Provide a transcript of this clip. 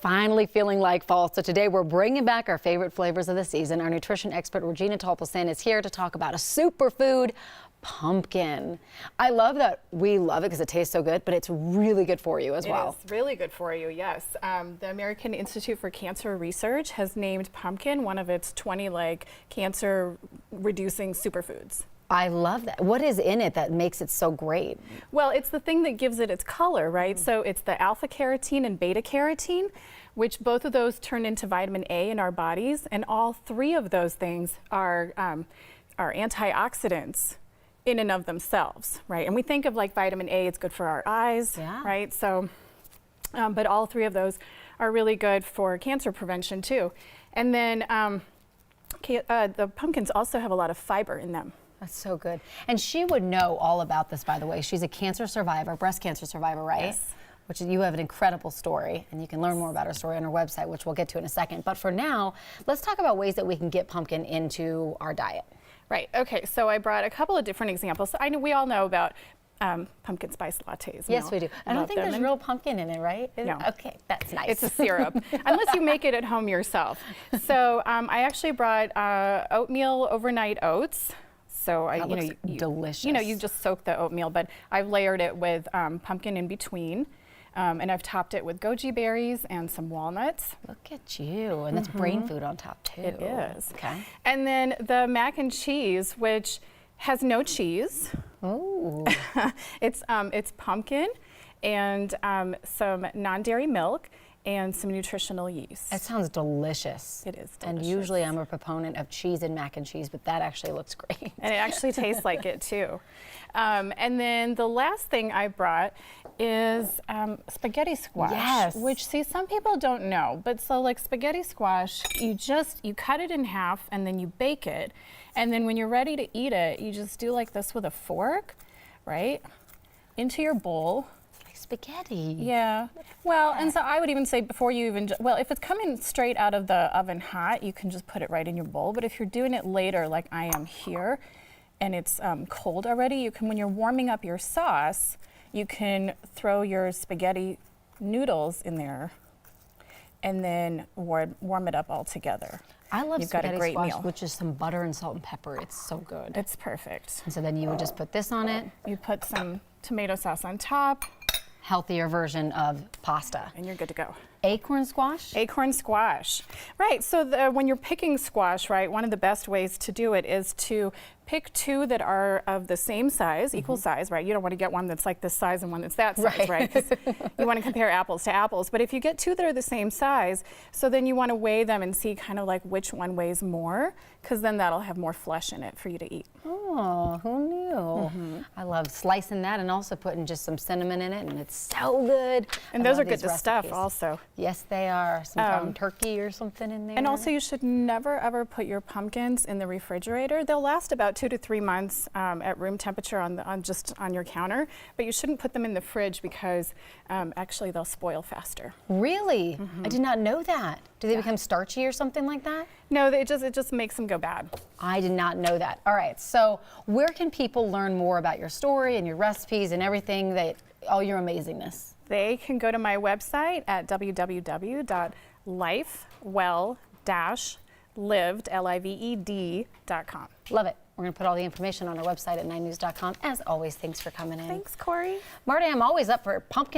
finally feeling like fall, so today we're bringing back our favorite flavors of the season. Our nutrition expert Regina Tolpelson is here to talk about a superfood, pumpkin. I love that we love it because it tastes so good, but it's really good for you as well. It's really good for you, yes. The American Institute for Cancer Research has named pumpkin one of its 20 cancer-reducing superfoods. I love that. What is in it that makes it so great? Well, it's the thing that gives it its color, right? So it's the alpha carotene and beta carotene, which both of those turn into vitamin A in our bodies, and all three of those things are antioxidants in and of themselves, right? And we think of like vitamin A, it's good for our eyes, right? So, but all three of those are really good for cancer prevention too. And then the pumpkins also have a lot of fiber in them. That's so good. And she would know all about this, by the way. She's a cancer survivor, breast cancer survivor, right? Yes. Which you have an incredible story, and you can learn more about her story on her website, which we'll get to in a second. But for now, let's talk about ways that we can get pumpkin into our diet. Right. Okay. So I brought a couple of different examples. So I know we all know about pumpkin spice lattes. Yes, we do. I don't think there's real pumpkin in it, right? No. Okay, that's nice. It's a syrup, unless you make it at home yourself. So I actually brought oatmeal overnight oats. So delicious. You just soak the oatmeal, but I've layered it with pumpkin in between. And I've topped it with goji berries and some walnuts. Look at you, and that's brain food on top too. It is. Okay. And then the mac and cheese, which has no cheese. Ooh. It's pumpkin and some non-dairy milk and some nutritional yeast. That sounds delicious. It is delicious. And usually I'm a proponent of cheese and mac and cheese, but that actually looks great. And it actually tastes like it too. And then the last thing I brought is spaghetti squash. Yes. Which, see, some people don't know, but so like spaghetti squash, you cut it in half and then you bake it. And then when you're ready to eat it, you just do like this with a fork, right? Into your bowl. Spaghetti. Yeah. Well, and so I would even say before you even, well, if it's coming straight out of the oven hot, you can just put it right in your bowl. But if you're doing it later, like I am here, and it's cold already, you can, when you're warming up your sauce, you can throw your spaghetti noodles in there and then warm it up all together. I love spaghetti squash, meal. which is some butter and salt and pepper. It's so good. It's perfect. And so then you would just put this on it. You put some tomato sauce on top. Healthier version of pasta. And you're good to go. Acorn squash? Acorn squash. Right, so when you're picking squash, right, one of the best ways to do it is to pick two that are of the same size, equal size, right? You don't want to get one that's like this size and one that's that size, right? 'Cause you want to compare apples to apples. But if you get two that are the same size, so then you want to weigh them and see kind of like which one weighs more, because then that'll have more flesh in it for you to eat. Oh, who knew? I love slicing that and also putting just some cinnamon in it, and it's so good. And those are good to stuff also. Yes, they are. Some ground turkey or something in there. And also you should never ever put your pumpkins in the refrigerator. They'll last about 2 to 3 months at room temperature just on your counter, but you shouldn't put them in the fridge because actually they'll spoil faster. Really? I did not know that. Do they become starchy or something like that? No, it just makes them go bad. I did not know that. All right, so where can people learn more about your story and your recipes and everything, all your amazingness? They can go to my website at www.lifewell-lived.com. Love it. We're going to put all the information on our website at 9news.com. As always, thanks for coming in. Thanks, Corey. Marty, I'm always up for pumpkin